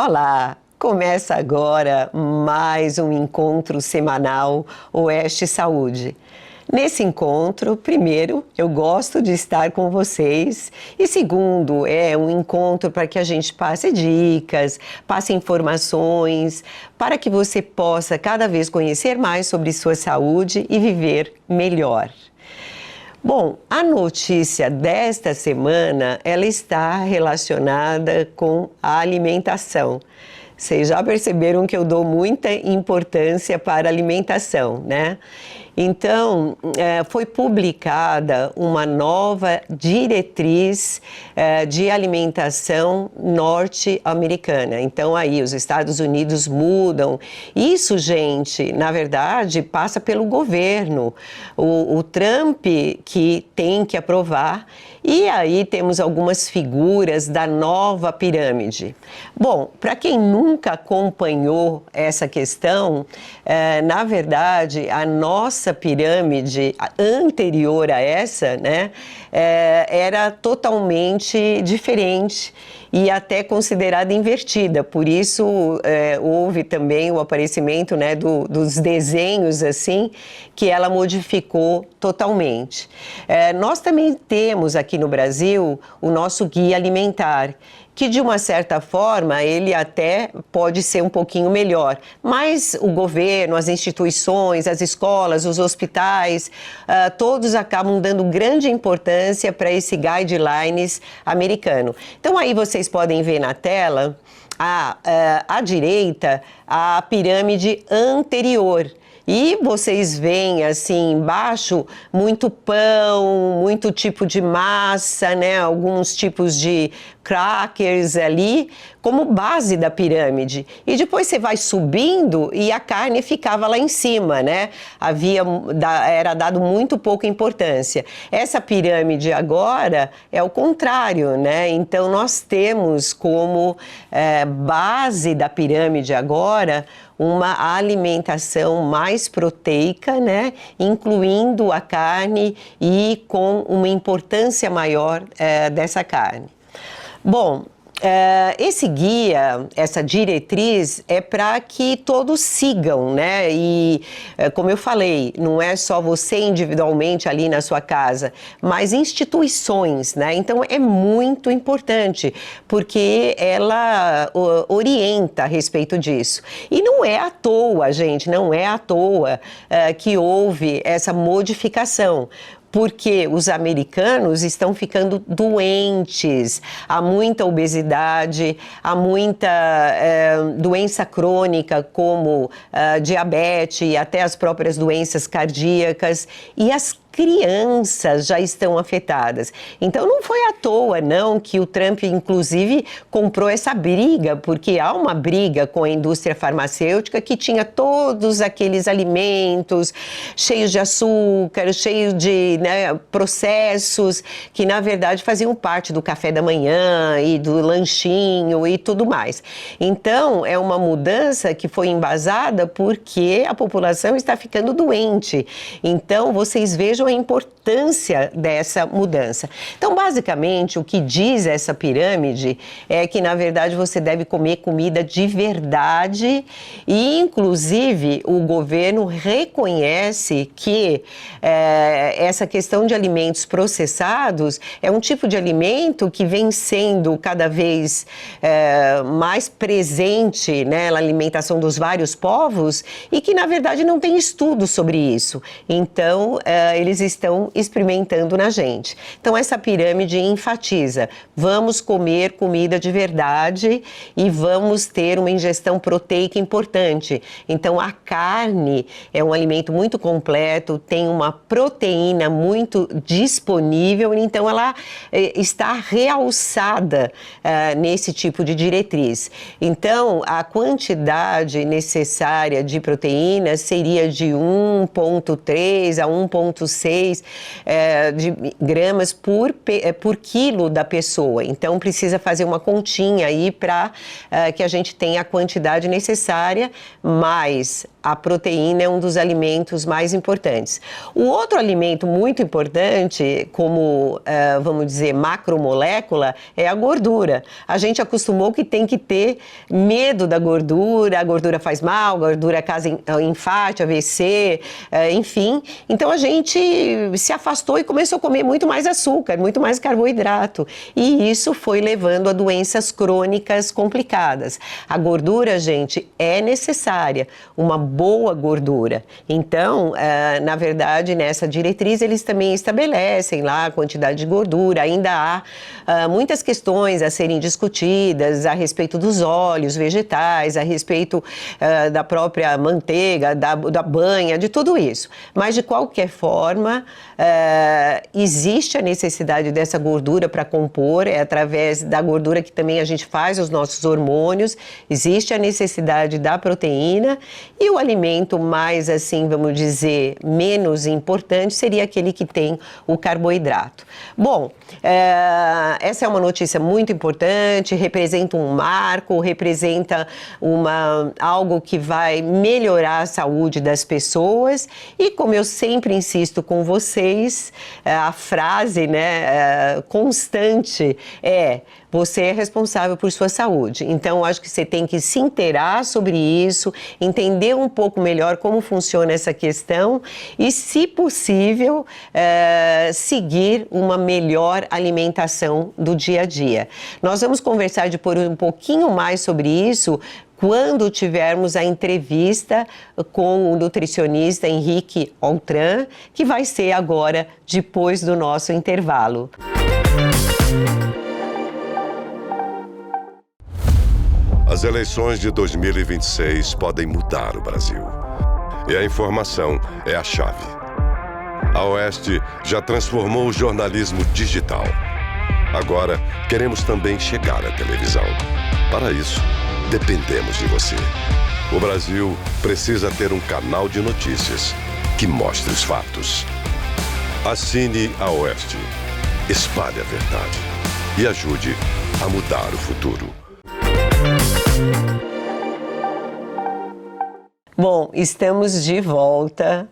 Olá! Começa agora mais um encontro semanal Oeste Saúde. Nesse encontro, primeiro, eu gosto de estar com vocês e segundo, é um encontro para que a gente passe dicas, passe informações, para que você possa cada vez conhecer mais sobre sua saúde e viver melhor. Bom, a notícia desta semana, ela está relacionada com a alimentação. Vocês já perceberam que eu dou muita importância para a alimentação, né? Então, foi publicada uma nova diretriz de alimentação norte-americana. Então, aí, os Estados Unidos mudam. Isso, gente, na verdade, passa pelo governo. O Trump que tem que aprovar. E aí temos algumas figuras da nova pirâmide. Bom, para quem nunca acompanhou essa questão, na verdade, a nossa pirâmide anterior a essa, né, era totalmente diferente e até considerada invertida. Por isso, houve também o aparecimento, né, dos desenhos assim, que ela modificou totalmente. Nós também temos aqui no Brasil o nosso guia alimentar, que de uma certa forma ele até pode ser um pouquinho melhor, mas o governo, as instituições, as escolas, os hospitais, todos acabam dando grande importância para esse guidelines americano. Então aí vocês podem ver na tela, à direita, a pirâmide anterior. E vocês veem assim embaixo muito pão, muito tipo de massa, né? Alguns tipos de crackers ali como base da pirâmide. E depois você vai subindo e a carne ficava lá em cima, né? Era dado muito pouca importância. Essa pirâmide agora é o contrário, né? Então nós temos como base da pirâmide agora uma alimentação mais proteica, né, incluindo a carne e com uma importância maior dessa carne. Bom, esse guia, essa diretriz é para que todos sigam, né? E, como eu falei, não é só você individualmente ali na sua casa, mas instituições, né? Então, é muito importante, porque ela orienta a respeito disso. E não é à toa, gente, não é à toa que houve essa modificação. Porque os americanos estão ficando doentes, há muita obesidade, há muita doença crônica como diabetes e até as próprias doenças cardíacas e as crianças já estão afetadas. Então não foi à toa não que o Trump inclusive comprou essa briga, porque há uma briga com a indústria farmacêutica que tinha todos aqueles alimentos cheios de açúcar, cheios de processos que na verdade faziam parte do café da manhã e do lanchinho e tudo mais. Então é uma mudança que foi embasada porque a população está ficando doente. Então vocês vejam a importância dessa mudança. Então, basicamente, o que diz essa pirâmide é que, na verdade, você deve comer comida de verdade e, inclusive, o governo reconhece que essa questão de alimentos processados é um tipo de alimento que vem sendo cada vez mais presente, né, na alimentação dos vários povos e que, na verdade, não tem estudo sobre isso. Então, eles estão experimentando na gente. Então, essa pirâmide enfatiza, vamos comer comida de verdade e vamos ter uma ingestão proteica importante. Então, a carne é um alimento muito completo, tem uma proteína muito disponível, então ela está realçada nesse tipo de diretriz. Então, a quantidade necessária de proteína seria de 1,3 a 1,6 6 de gramas por quilo da pessoa. Então, precisa fazer uma continha aí para que a gente tenha a quantidade necessária, mas a proteína é um dos alimentos mais importantes. O outro alimento muito importante, como, vamos dizer, macromolécula, é a gordura. A gente acostumou que tem que ter medo da gordura, a gordura faz mal, a gordura causa infarto, AVC, enfim. Então, a gente se afastou e começou a comer muito mais açúcar, muito mais carboidrato. E isso foi levando a doenças crônicas complicadas. A gordura, gente, é necessária, uma boa gordura. Então, na verdade, nessa diretriz, eles também estabelecem lá a quantidade de gordura. Ainda há muitas questões a serem discutidas a respeito dos óleos vegetais, a respeito da própria manteiga, da banha, de tudo isso. Mas, de qualquer forma, existe a necessidade dessa gordura para compor, é através da gordura que também a gente faz os nossos hormônios, existe a necessidade da proteína e o alimento mais, assim, vamos dizer, menos importante seria aquele que tem o carboidrato. Bom, essa é uma notícia muito importante, representa um marco, representa algo que vai melhorar a saúde das pessoas e, como eu sempre insisto com vocês, a frase, né, constante é: você é responsável por sua saúde. Então, acho que você tem que se inteirar sobre isso, entender um pouco melhor como funciona essa questão e, se possível, seguir uma melhor alimentação do dia a dia. Nós vamos conversar depois um pouquinho mais sobre isso quando tivermos a entrevista com o nutricionista Henrique Altran, que vai ser agora depois do nosso intervalo. As eleições de 2026 podem mudar o Brasil. E a informação é a chave. A Oeste já transformou o jornalismo digital. Agora, queremos também chegar à televisão. Para isso, dependemos de você. O Brasil precisa ter um canal de notícias que mostre os fatos. Assine a Oeste, espalhe a verdade e ajude a mudar o futuro. Bom, estamos de volta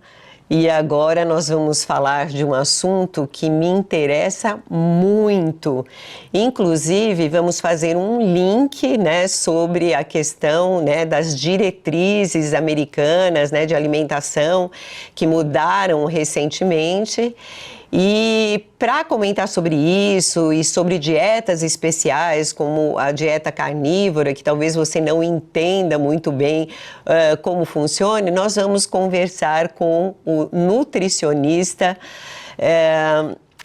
e agora nós vamos falar de um assunto que me interessa muito. Inclusive, vamos fazer um link, né, sobre a questão, né, das diretrizes americanas, né, de alimentação que mudaram recentemente. E para comentar sobre isso e sobre dietas especiais, como a dieta carnívora, que talvez você não entenda muito bem como funciona, nós vamos conversar com o nutricionista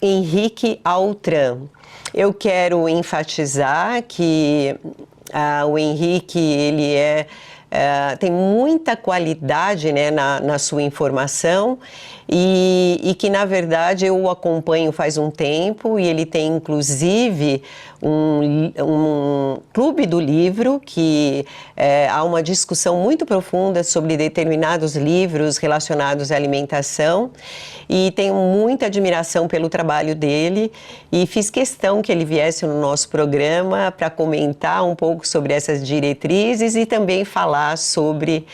Henrique Altran. Eu quero enfatizar que o Henrique, ele tem muita qualidade, né, na sua informação e que, na verdade, eu o acompanho faz um tempo e ele tem, inclusive, um clube do livro que há uma discussão muito profunda sobre determinados livros relacionados à alimentação e tenho muita admiração pelo trabalho dele e fiz questão que ele viesse no nosso programa para comentar um pouco sobre essas diretrizes e também falar sobre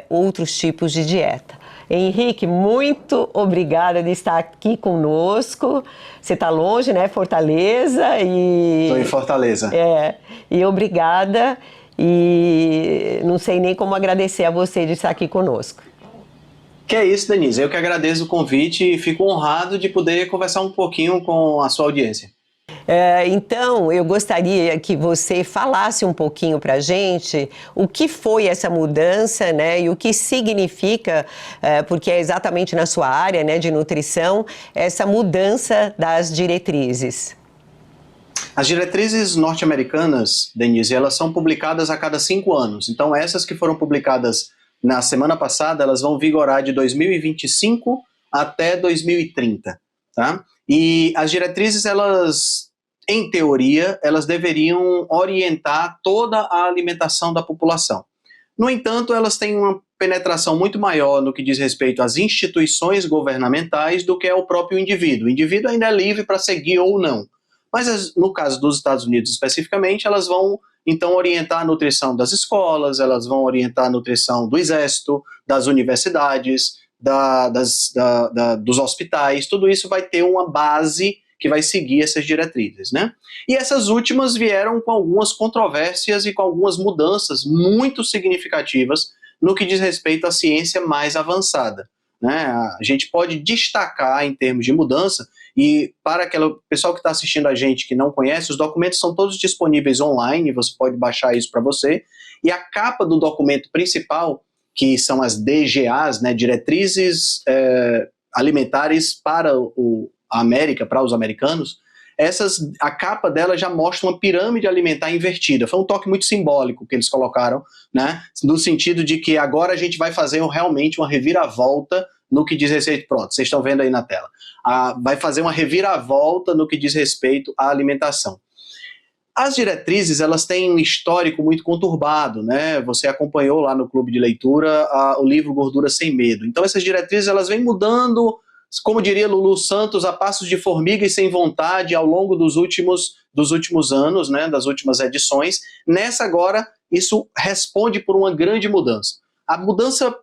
outros tipos de dieta. Henrique, muito obrigada de estar aqui conosco. Você está longe, né? Fortaleza e... Estou em Fortaleza. E obrigada. E não sei nem como agradecer a você de estar aqui conosco. Que é isso, Denise. Eu que agradeço o convite e fico honrado de poder conversar um pouquinho com a sua audiência. Então, eu gostaria que você falasse um pouquinho para a gente o que foi essa mudança, né, e o que significa, porque é exatamente na sua área, né, de nutrição, essa mudança das diretrizes. As diretrizes norte-americanas, Denise, elas são publicadas a cada 5 anos. Então, essas que foram publicadas na semana passada, elas vão vigorar de 2025 até 2030, tá? E as diretrizes, elas, em teoria, elas deveriam orientar toda a alimentação da população. No entanto, elas têm uma penetração muito maior no que diz respeito às instituições governamentais do que ao próprio indivíduo. O indivíduo ainda é livre para seguir ou não. Mas no caso dos Estados Unidos especificamente, elas vão então orientar a nutrição das escolas, elas vão orientar a nutrição do exército, das universidades, dos hospitais, tudo isso vai ter uma base que vai seguir essas diretrizes, né? E essas últimas vieram com algumas controvérsias e com algumas mudanças muito significativas no que diz respeito à ciência mais avançada, né? A gente pode destacar em termos de mudança, e para aquele pessoal que está assistindo a gente que não conhece, os documentos são todos disponíveis online, você pode baixar isso para você, e a capa do documento principal, que são as DGAs, né, Diretrizes Alimentares para a América, para os americanos, a capa dela já mostra uma pirâmide alimentar invertida. Foi um toque muito simbólico que eles colocaram, né, no sentido de que agora a gente vai fazer realmente uma reviravolta no que diz respeito, pronto, vocês estão vendo aí na tela, vai fazer uma reviravolta no que diz respeito à alimentação. As diretrizes, elas têm um histórico muito conturbado, né? Você acompanhou lá no Clube de Leitura o livro Gordura Sem Medo. Então essas diretrizes, elas vêm mudando, como diria Lulu Santos, a passos de formiga e sem vontade ao longo dos últimos anos, né? Das últimas edições. Nessa agora, isso responde por uma grande mudança. A mudança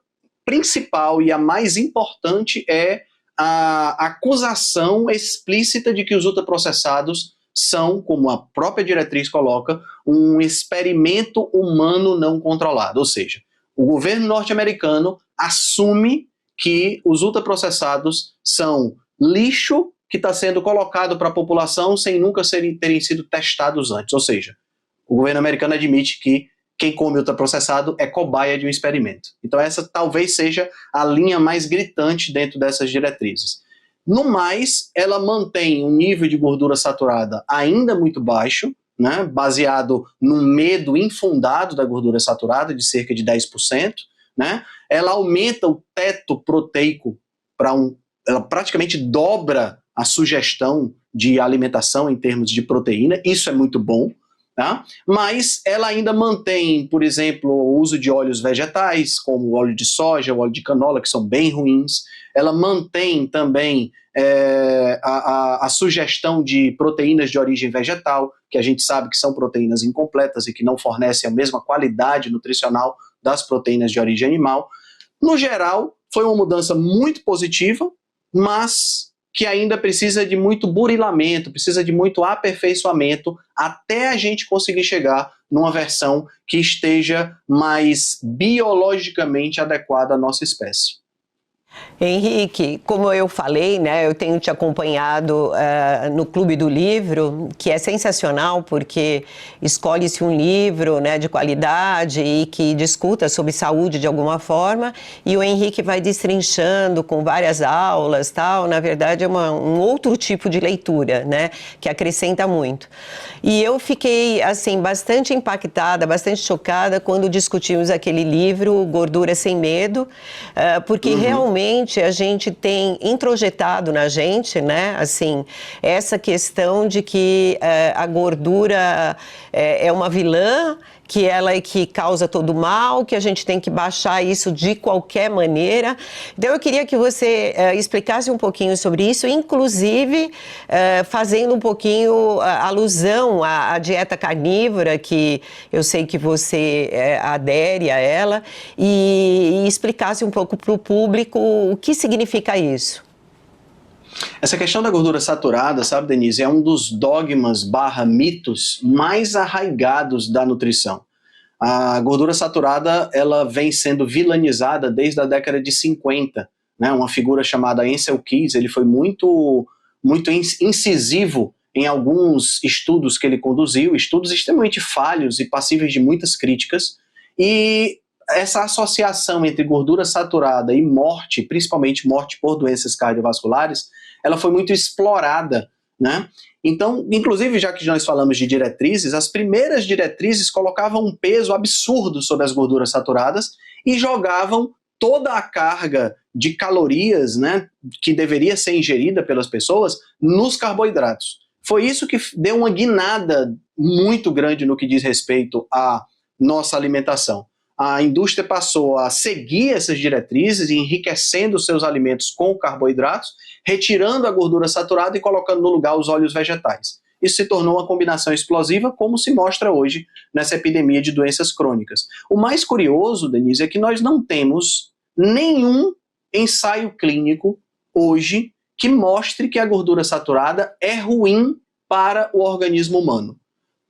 principal e a mais importante é a acusação explícita de que os ultraprocessados são, como a própria diretriz coloca, um experimento humano não controlado. Ou seja, o governo norte-americano assume que os ultraprocessados são lixo que está sendo colocado para a população sem nunca terem sido testados antes. Ou seja, o governo americano admite que quem come ultraprocessado é cobaia de um experimento. Então essa talvez seja a linha mais gritante dentro dessas diretrizes. No mais, ela mantém um nível de gordura saturada ainda muito baixo, né, baseado num medo infundado da gordura saturada, de cerca de 10%. Né? Ela aumenta o teto proteico ela praticamente dobra a sugestão de alimentação em termos de proteína, isso é muito bom. Tá? Mas ela ainda mantém, por exemplo, o uso de óleos vegetais, como o óleo de soja, o óleo de canola, que são bem ruins. Ela mantém também a sugestão de proteínas de origem vegetal, que a gente sabe que são proteínas incompletas e que não fornecem a mesma qualidade nutricional das proteínas de origem animal. No geral, foi uma mudança muito positiva, mas que ainda precisa de muito burilamento, precisa de muito aperfeiçoamento até a gente conseguir chegar numa versão que esteja mais biologicamente adequada à nossa espécie. Henrique, como eu falei, né, eu tenho te acompanhado no Clube do Livro, que é sensacional porque escolhe-se um livro, né, de qualidade e que discuta sobre saúde de alguma forma, e o Henrique vai destrinchando com várias aulas, tal. Na verdade é um outro tipo de leitura, né, que acrescenta muito. E eu fiquei assim bastante impactada, bastante chocada quando discutimos aquele livro Gordura Sem Medo, porque realmente a gente tem introjetado na gente, né, assim, essa questão de que a gordura é uma vilã, que ela é que causa todo o mal, que a gente tem que baixar isso de qualquer maneira. Então eu queria que você explicasse um pouquinho sobre isso, inclusive fazendo um pouquinho alusão à dieta carnívora, que eu sei que você adere a ela, e explicasse um pouco para o público o que significa isso. Essa questão da gordura saturada, sabe, Denise, é um dos dogmas / mitos mais arraigados da nutrição. A gordura saturada, ela vem sendo vilanizada desde a década de 50, né? Uma figura chamada Ancel Keys, ele foi muito incisivo em alguns estudos que ele conduziu, estudos extremamente falhos e passíveis de muitas críticas, e essa associação entre gordura saturada e morte, principalmente morte por doenças cardiovasculares, ela foi muito explorada, né? Então, inclusive, já que nós falamos de diretrizes, as primeiras diretrizes colocavam um peso absurdo sobre as gorduras saturadas e jogavam toda a carga de calorias, né, que deveria ser ingerida pelas pessoas nos carboidratos. Foi isso que deu uma guinada muito grande no que diz respeito à nossa alimentação. a indústria passou a seguir essas diretrizes, enriquecendo seus alimentos com carboidratos, retirando a gordura saturada e colocando no lugar os óleos vegetais. Isso se tornou uma combinação explosiva, como se mostra hoje nessa epidemia de doenças crônicas. O mais curioso, Denise, é que nós não temos nenhum ensaio clínico hoje que mostre que a gordura saturada é ruim para o organismo humano.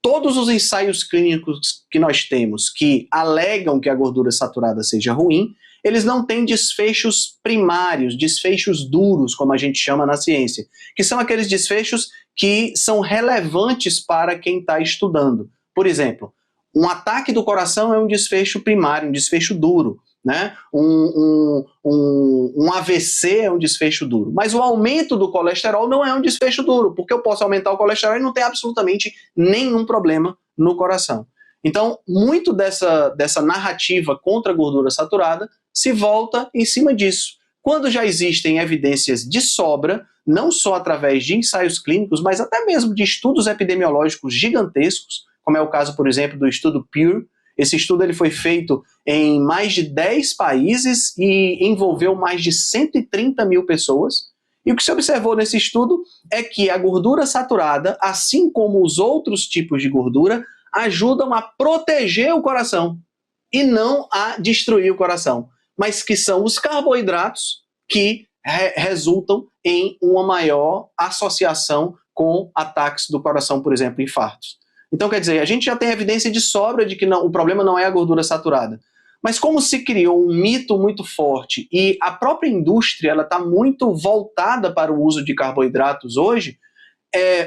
Todos os ensaios clínicos que nós temos que alegam que a gordura saturada seja ruim, eles não têm desfechos primários, desfechos duros, como a gente chama na ciência, que são aqueles desfechos que são relevantes para quem está estudando. Por exemplo, um ataque do coração é um desfecho primário, um desfecho duro, né? Um AVC é um desfecho duro, mas o aumento do colesterol não é um desfecho duro, porque eu posso aumentar o colesterol e não ter absolutamente nenhum problema no coração. Então, muito dessa narrativa contra a gordura saturada se volta em cima disso. Quando já existem evidências de sobra, não só através de ensaios clínicos, mas até mesmo de estudos epidemiológicos gigantescos, como é o caso, por exemplo, do estudo PURE. Esse estudo ele foi feito em mais de 10 países e envolveu mais de 130 mil pessoas. E o que se observou nesse estudo é que a gordura saturada, assim como os outros tipos de gordura, ajudam a proteger o coração e não a destruir o coração, mas que são os carboidratos que resultam em uma maior associação com ataques do coração, por exemplo, infartos. Então, quer dizer, a gente já tem evidência de sobra de que não, o problema não é a gordura saturada. Mas como se criou um mito muito forte e a própria indústria está muito voltada para o uso de carboidratos hoje,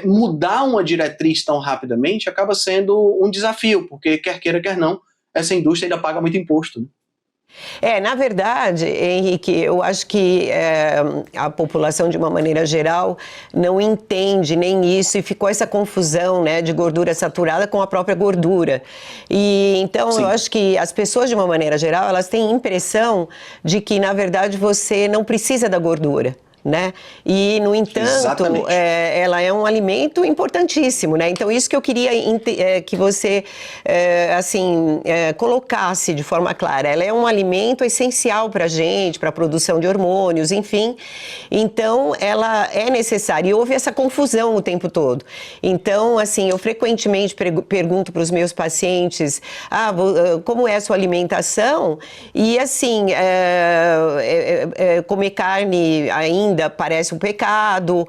mudar uma diretriz tão rapidamente acaba sendo um desafio, porque quer queira, quer não, essa indústria ainda paga muito imposto, né? Na verdade, Henrique, eu acho que a população, de uma maneira geral, não entende nem isso e ficou essa confusão, né, de gordura saturada com a própria gordura. E então, Sim. eu acho que as pessoas, de uma maneira geral, elas têm impressão de que, na verdade, você não precisa da gordura, né? E, no entanto, ela é um alimento importantíssimo, né? Então, isso que eu queria que você, colocasse de forma clara. Ela é um alimento essencial para a gente, para a produção de hormônios, enfim. Então, ela é necessária. E houve essa confusão o tempo todo. Então, assim, eu frequentemente pergunto para os meus pacientes, como é a sua alimentação? E, assim, comer carne ainda parece um pecado,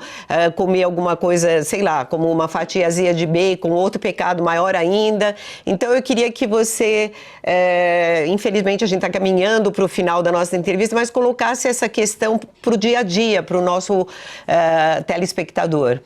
comer alguma coisa, sei lá, como uma fatiazinha de bacon, outro pecado maior ainda. Então eu queria que você, infelizmente a gente está caminhando para o final da nossa entrevista, mas colocasse essa questão para o dia a dia, para o nosso telespectador.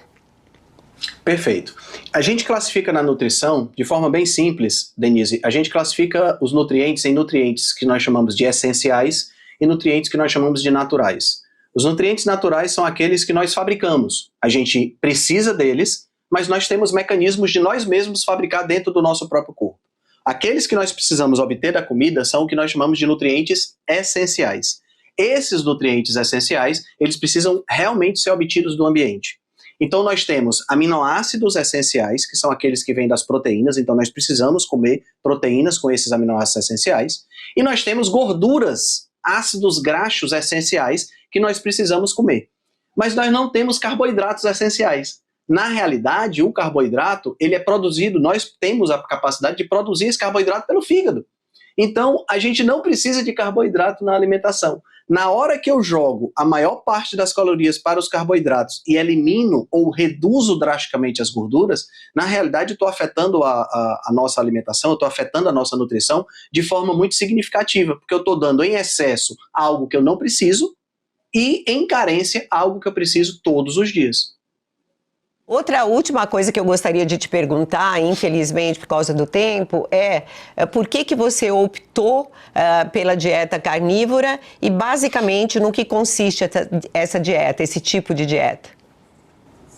Perfeito. A gente classifica na nutrição, de forma bem simples, Denise, a gente classifica os nutrientes em nutrientes que nós chamamos de essenciais e nutrientes que nós chamamos de naturais. Os nutrientes naturais são aqueles que nós fabricamos. A gente precisa deles, mas nós temos mecanismos de nós mesmos fabricar dentro do nosso próprio corpo. Aqueles que nós precisamos obter da comida são o que nós chamamos de nutrientes essenciais. Esses nutrientes essenciais, eles precisam realmente ser obtidos do ambiente. Então nós temos aminoácidos essenciais, que são aqueles que vêm das proteínas, então nós precisamos comer proteínas com esses aminoácidos essenciais. E nós temos gorduras, ácidos graxos essenciais, que nós precisamos comer. Mas nós não temos carboidratos essenciais. Na realidade, o carboidrato, ele é produzido, nós temos a capacidade de produzir esse carboidrato pelo fígado. Então, a gente não precisa de carboidrato na alimentação. Na hora que eu jogo a maior parte das calorias para os carboidratos e elimino ou reduzo drasticamente as gorduras, na realidade eu estou afetando a nossa alimentação, eu estou afetando a nossa nutrição de forma muito significativa, porque eu estou dando em excesso algo que eu não preciso e em carência algo que eu preciso todos os dias. Outra última coisa que eu gostaria de te perguntar, infelizmente por causa do tempo, por que você optou pela dieta carnívora e basicamente no que consiste essa dieta, esse tipo de dieta?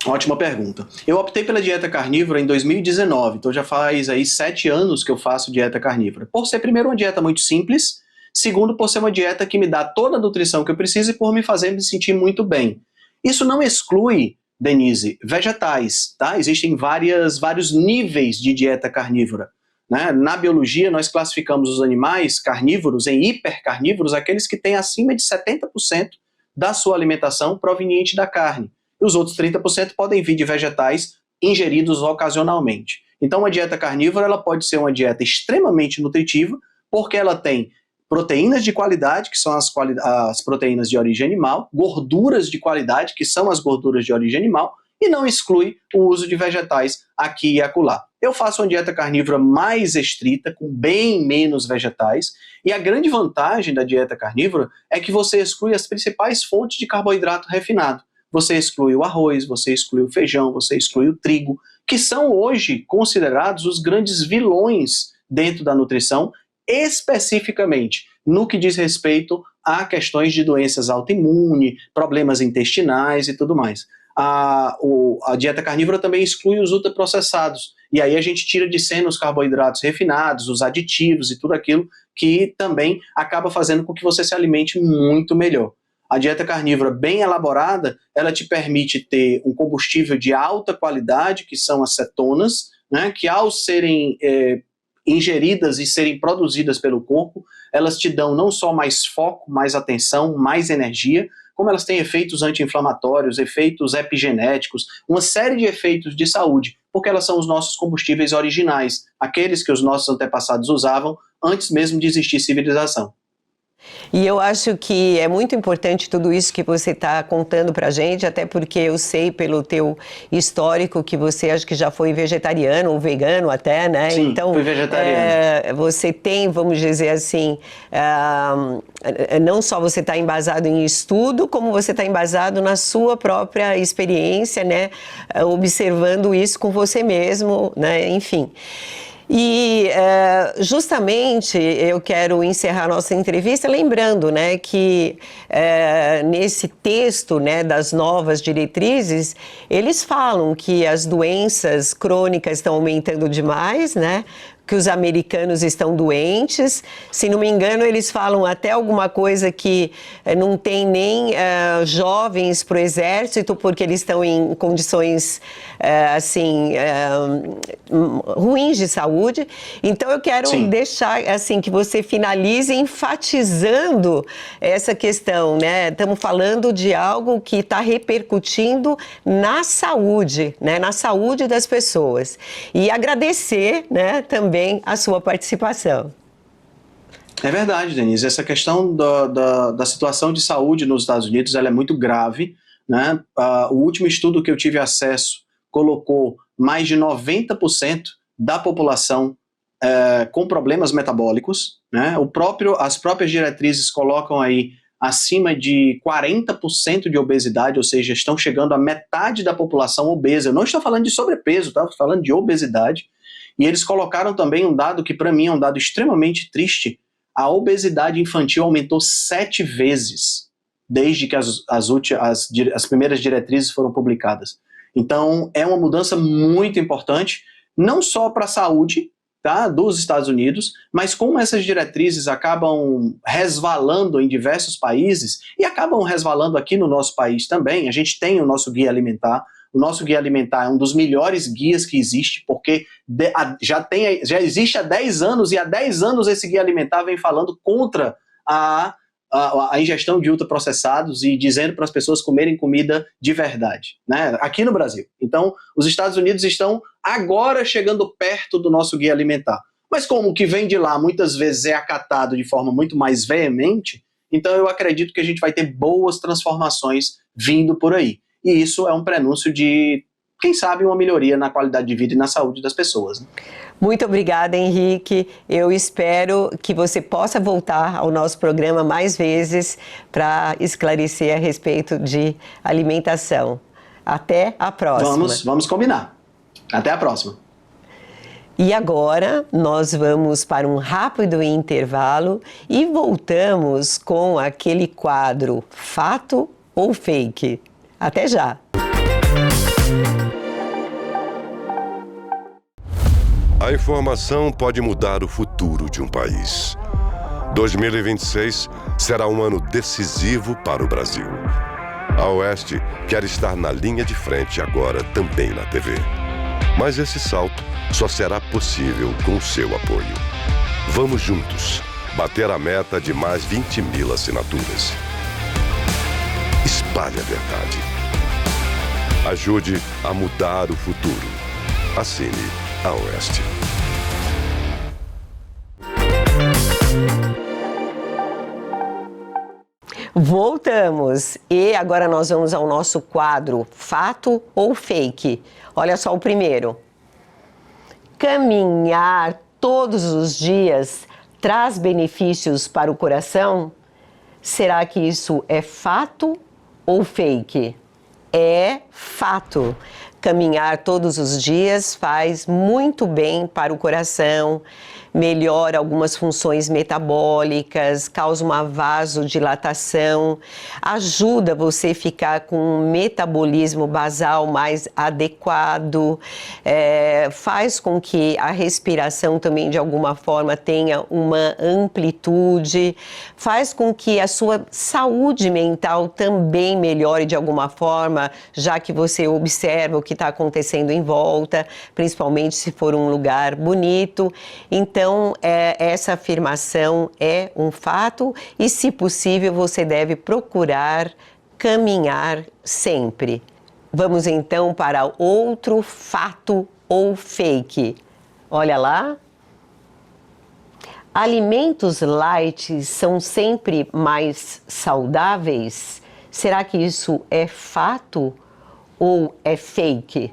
Ótima pergunta. Eu optei pela dieta carnívora em 2019, então já faz aí 7 anos que eu faço dieta carnívora. Por ser, primeiro, uma dieta muito simples, segundo, por ser uma dieta que me dá toda a nutrição que eu preciso e por me fazer me sentir muito bem. Isso não exclui, Denise, vegetais, tá? Existem vários níveis de dieta carnívora. né? Na biologia, nós classificamos os animais carnívoros em hipercarnívoros, aqueles que têm acima de 70% da sua alimentação proveniente da carne. E os outros 30% podem vir de vegetais ingeridos ocasionalmente. Então, uma dieta carnívora ela pode ser uma dieta extremamente nutritiva, porque ela tem proteínas de qualidade, que são as proteínas de origem animal, gorduras de qualidade, que são as gorduras de origem animal, e não exclui o uso de vegetais aqui e acolá. Eu faço uma dieta carnívora mais estrita, com bem menos vegetais, e a grande vantagem da dieta carnívora é que você exclui as principais fontes de carboidrato refinado. Você exclui o arroz, você exclui o feijão, você exclui o trigo, que são hoje considerados os grandes vilões dentro da nutrição, especificamente no que diz respeito a questões de doenças autoimunes, problemas intestinais e tudo mais. A dieta carnívora também exclui os ultraprocessados, e aí a gente tira de cena os carboidratos refinados, os aditivos e tudo aquilo que também acaba fazendo com que você se alimente muito melhor. A dieta carnívora bem elaborada, ela te permite ter um combustível de alta qualidade, que são as cetonas, né, que ao serem ingeridas e serem produzidas pelo corpo, elas te dão não só mais foco, mais atenção, mais energia, como elas têm efeitos anti-inflamatórios, efeitos epigenéticos, uma série de efeitos de saúde, porque elas são os nossos combustíveis originais, aqueles que os nossos antepassados usavam antes mesmo de existir civilização. E eu acho que é muito importante tudo isso que você está contando para a gente, até porque eu sei pelo teu histórico que você acho que já foi vegetariano ou vegano até, né? Sim, então, fui vegetariano. Você tem, vamos dizer assim, não só você está embasado em estudo, como você está embasado na sua própria experiência, né? Observando isso com você mesmo, né? Enfim. E justamente eu quero encerrar nossa entrevista lembrando, né, que nesse texto, né, das novas diretrizes, eles falam que as doenças crônicas estão aumentando demais, né? Que os americanos estão doentes. Se não me engano, eles falam até alguma coisa que não tem nem jovens para o exército, porque eles estão em condições ruins de saúde. Então, eu quero deixar assim que você finalize enfatizando essa questão, né? Estamos falando de algo que está repercutindo na saúde, né? Na saúde das pessoas. E agradecer, né, também a sua participação. É verdade, Denise. Essa questão da situação de saúde nos Estados Unidos ela é muito grave, né? O último estudo que eu tive acesso colocou mais de 90% da população com problemas metabólicos, né? As próprias diretrizes colocam aí acima de 40% de obesidade, ou seja, estão chegando a metade da população obesa. Eu não estou falando de sobrepeso, tá? Estou falando de obesidade. E eles colocaram também um dado que para mim é um dado extremamente triste. A obesidade infantil aumentou 7 vezes desde que as primeiras diretrizes foram publicadas. Então é uma mudança muito importante, não só para a saúde, tá, dos Estados Unidos, mas como essas diretrizes acabam resvalando em diversos países e acabam resvalando aqui no nosso país também. A gente tem o nosso guia alimentar. O nosso guia alimentar é um dos melhores guias que existe, porque já existe há 10 anos, e há 10 anos esse guia alimentar vem falando contra a ingestão de ultraprocessados e dizendo para as pessoas comerem comida de verdade, né? Aqui no Brasil. Então, os Estados Unidos estão agora chegando perto do nosso guia alimentar. Mas como o que vem de lá muitas vezes é acatado de forma muito mais veemente, então eu acredito que a gente vai ter boas transformações vindo por aí. E isso é um prenúncio de, quem sabe, uma melhoria na qualidade de vida e na saúde das pessoas, né? Muito obrigada, Henrique. Eu espero que você possa voltar ao nosso programa mais vezes para esclarecer a respeito de alimentação. Até a próxima. Vamos combinar. Até a próxima. E agora nós vamos para um rápido intervalo e voltamos com aquele quadro Fato ou Fake. Até já! A informação pode mudar o futuro de um país. 2026 será um ano decisivo para o Brasil. A Oeste quer estar na linha de frente agora também na TV. Mas esse salto só será possível com o seu apoio. Vamos juntos bater a meta de mais 20.000 assinaturas. Espalhe a verdade. Ajude a mudar o futuro. Assine a Oeste. Voltamos e agora nós vamos ao nosso quadro Fato ou Fake. Olha só o primeiro. Caminhar todos os dias traz benefícios para o coração? Será que isso é fato ou fake? É fato. Caminhar todos os dias faz muito bem para o coração, melhora algumas funções metabólicas, causa uma vasodilatação, ajuda você a ficar com um metabolismo basal mais adequado, faz com que a respiração também de alguma forma tenha uma amplitude, faz com que a sua saúde mental também melhore de alguma forma, já que você observa o que está acontecendo em volta, principalmente se for um lugar bonito. Então, essa afirmação é um fato e, se possível, você deve procurar caminhar sempre. Vamos então para outro fato ou fake. Olha lá. Alimentos light são sempre mais saudáveis? Será que isso é fato ou é fake?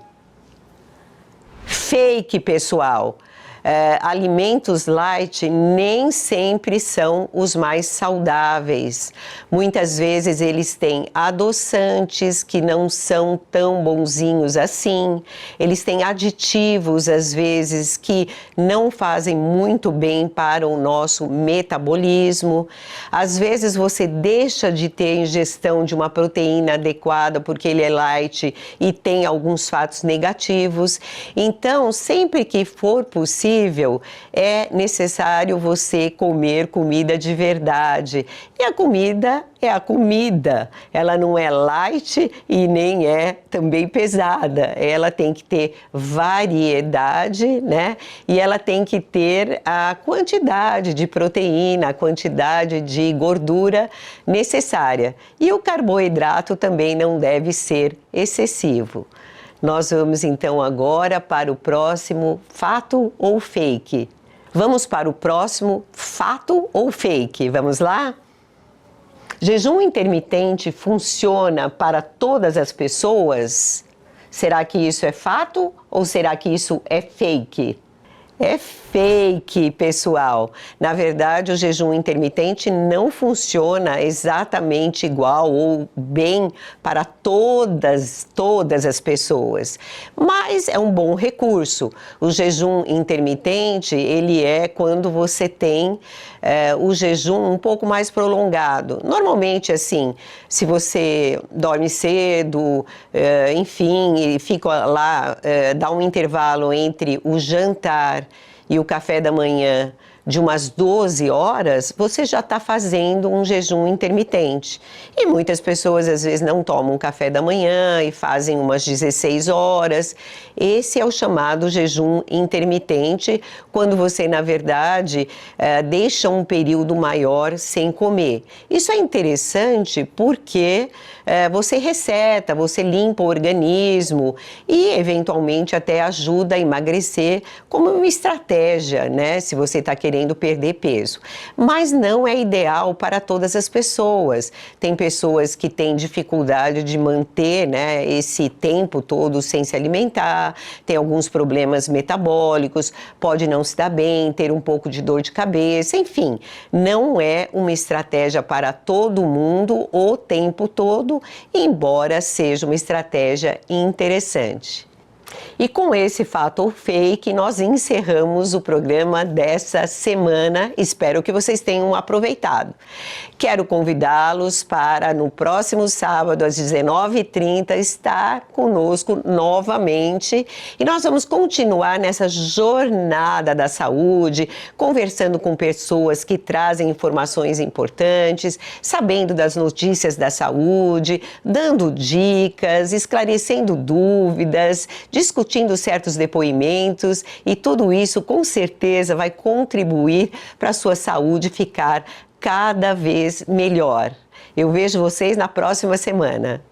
Fake, pessoal. Alimentos light nem sempre são os mais saudáveis. Muitas vezes eles têm adoçantes que não são tão bonzinhos assim. Eles têm aditivos, às vezes, que não fazem muito bem para o nosso metabolismo. Às vezes você deixa de ter ingestão de uma proteína adequada porque ele é light e tem alguns fatos negativos. Então, sempre que for possível, é necessário você comer comida de verdade. E a comida é a comida. Ela não é light e nem é também pesada. Ela tem que ter variedade, né? E ela tem que ter a quantidade de proteína, a quantidade de gordura necessária. E o carboidrato também não deve ser excessivo. Nós vamos então agora para o próximo fato ou fake. Vamos para o próximo fato ou fake. Vamos lá? Jejum intermitente funciona para todas as pessoas? Será que isso é fato ou será que isso é fake? É fake, pessoal. Na verdade, o jejum intermitente não funciona exatamente igual ou bem para todas as pessoas. Mas é um bom recurso. O jejum intermitente, ele é quando você tem o jejum um pouco mais prolongado. Normalmente, assim, se você dorme cedo, enfim, e fica lá, dá um intervalo entre o jantar e o café da manhã de umas 12 horas, você já está fazendo um jejum intermitente. E muitas pessoas às vezes não tomam café da manhã e fazem umas 16 horas. Esse é o chamado jejum intermitente, quando você, na verdade, deixa um período maior sem comer. Isso é interessante porque você reseta, você limpa o organismo e, eventualmente, até ajuda a emagrecer como uma estratégia, né? Se você está querendo perder peso. Mas não é ideal para todas as pessoas. Tem pessoas que têm dificuldade de manter, né, esse tempo todo sem se alimentar, tem alguns problemas metabólicos, pode não se dar bem, ter um pouco de dor de cabeça, enfim, não é uma estratégia para todo mundo o tempo todo, embora seja uma estratégia interessante. E com esse fato ou fake, nós encerramos o programa dessa semana. Espero que vocês tenham aproveitado. Quero convidá-los para, no próximo sábado, às 19h30, estar conosco novamente. E nós vamos continuar nessa jornada da saúde, conversando com pessoas que trazem informações importantes, sabendo das notícias da saúde, dando dicas, esclarecendo dúvidas, discutindo certos depoimentos, e tudo isso com certeza vai contribuir para a sua saúde ficar cada vez melhor. Eu vejo vocês na próxima semana.